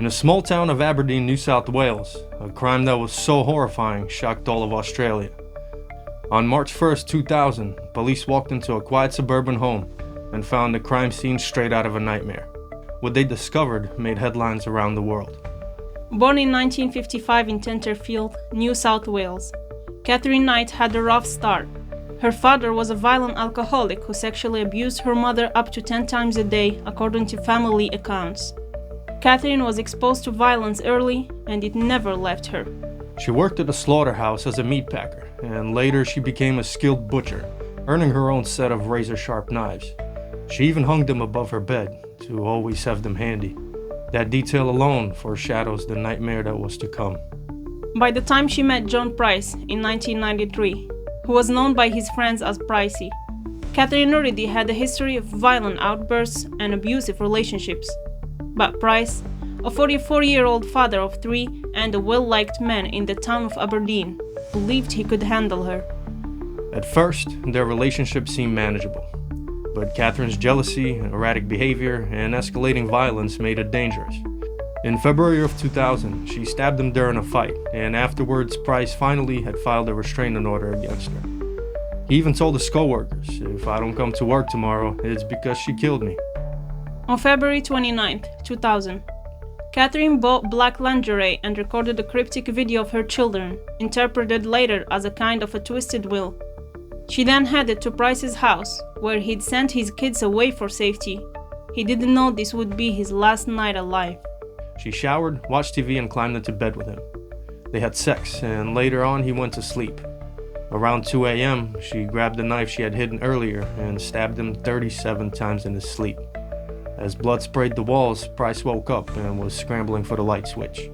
In a small town of Aberdeen, New South Wales, a crime that was so horrifying shocked all of Australia. On March 1st, 2000, police walked into a quiet suburban home and found a crime scene straight out of a nightmare. What they discovered made headlines around the world. Born in 1955 in Tenterfield, New South Wales, Katherine Knight had a rough start. Her father was a violent alcoholic who sexually abused her mother up to 10 times a day, according to family accounts. Katherine was exposed to violence early, and it never left her. She worked at a slaughterhouse as a meat packer, and later she became a skilled butcher, earning her own set of razor-sharp knives. She even hung them above her bed to always have them handy. That detail alone foreshadows the nightmare that was to come. By the time she met John Price in 1993, who was known by his friends as Pricey, Katherine already had a history of violent outbursts and abusive relationships. But Price, a 44-year-old father of 3 and a well-liked man in the town of Aberdeen, believed he could handle her. At first, their relationship seemed manageable. But Katherine's jealousy, erratic behavior, and escalating violence made it dangerous. In February of 2000, she stabbed him during a fight, and afterwards Price finally had filed a restraining order against her. He even told his co-workers, "If I don't come to work tomorrow, it's because she killed me." On February 29, 2000, Katherine bought black lingerie and recorded a cryptic video of her children, interpreted later as a kind of a twisted will. She then headed to Price's house, where he'd sent his kids away for safety. He didn't know this would be his last night alive. She showered, watched TV, and climbed into bed with him. They had sex, and later on he went to sleep. Around 2 a.m., she grabbed the knife she had hidden earlier and stabbed him 37 times in his sleep. As blood sprayed the walls, Price woke up and was scrambling for the light switch.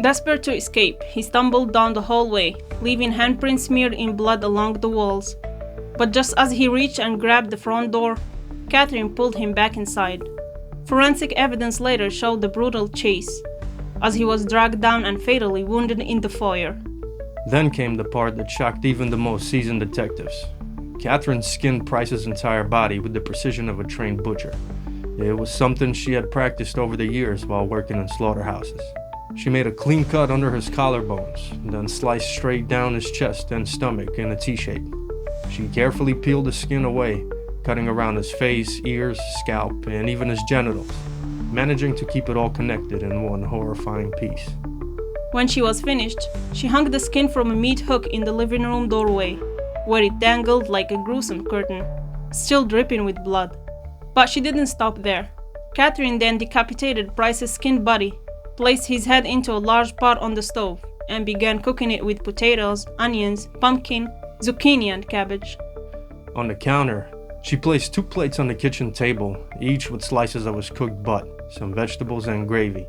Desperate to escape, he stumbled down the hallway, leaving handprints smeared in blood along the walls. But just as he reached and grabbed the front door, Katherine pulled him back inside. Forensic evidence later showed the brutal chase, as he was dragged down and fatally wounded in the foyer. Then came the part that shocked even the most seasoned detectives. Katherine skinned Price's entire body with the precision of a trained butcher. It was something she had practiced over the years while working in slaughterhouses. She made a clean cut under his collarbones, then sliced straight down his chest and stomach in a T-shape. She carefully peeled the skin away, cutting around his face, ears, scalp, and even his genitals, managing to keep it all connected in one horrifying piece. When she was finished, she hung the skin from a meat hook in the living room doorway, where it dangled like a gruesome curtain, still dripping with blood. But she didn't stop there. Katherine then decapitated Price's skinned body, placed his head into a large pot on the stove, and began cooking it with potatoes, onions, pumpkin, zucchini, and cabbage. On the counter, she placed 2 plates on the kitchen table, each with slices of his cooked butt, some vegetables, and gravy.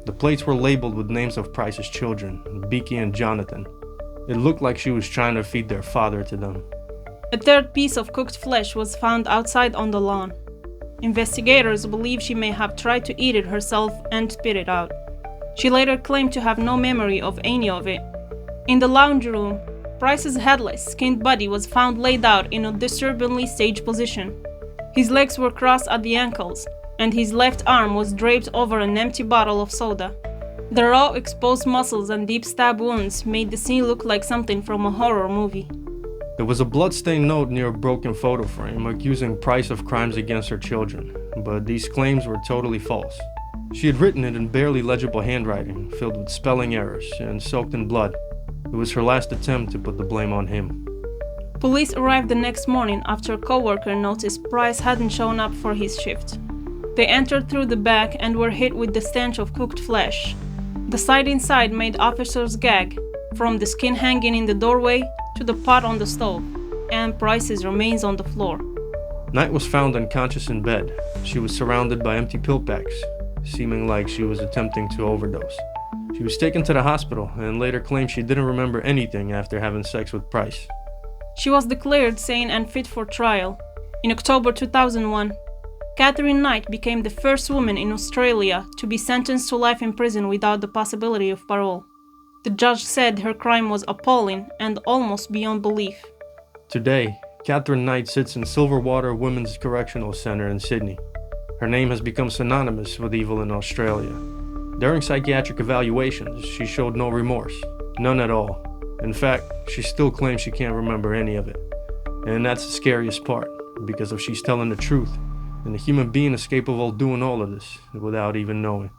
The plates were labeled with names of Price's children, Beaky and Jonathan. It looked like she was trying to feed their father to them. A third piece of cooked flesh was found outside on the lawn. Investigators believe she may have tried to eat it herself and spit it out. She later claimed to have no memory of any of it. In the lounge room, Price's headless, skinned body was found laid out in a disturbingly staged position. His legs were crossed at the ankles, and his left arm was draped over an empty bottle of soda. The raw, exposed muscles and deep stab wounds made the scene look like something from a horror movie. There was a bloodstained note near a broken photo frame accusing Price of crimes against her children, but these claims were totally false. She had written it in barely legible handwriting, filled with spelling errors and soaked in blood. It was her last attempt to put the blame on him. Police arrived the next morning after a co-worker noticed Price hadn't shown up for his shift. They entered through the back and were hit with the stench of cooked flesh. The sight inside made officers gag, from the skin hanging in the doorway to the pot on the stove, and Price's remains on the floor. Knight was found unconscious in bed. She was surrounded by empty pill packs, seeming like she was attempting to overdose. She was taken to the hospital and later claimed she didn't remember anything after having sex with Price. She was declared sane and fit for trial. In October 2001, Katherine Knight became the first woman in Australia to be sentenced to life in prison without the possibility of parole. The judge said her crime was appalling and almost beyond belief. Today, Katherine Knight sits in Silverwater Women's Correctional Centre in Sydney. Her name has become synonymous with evil in Australia. During psychiatric evaluations, she showed no remorse, none at all. In fact, she still claims she can't remember any of it. And that's the scariest part, because if she's telling the truth, then the human being is capable of doing all of this without even knowing.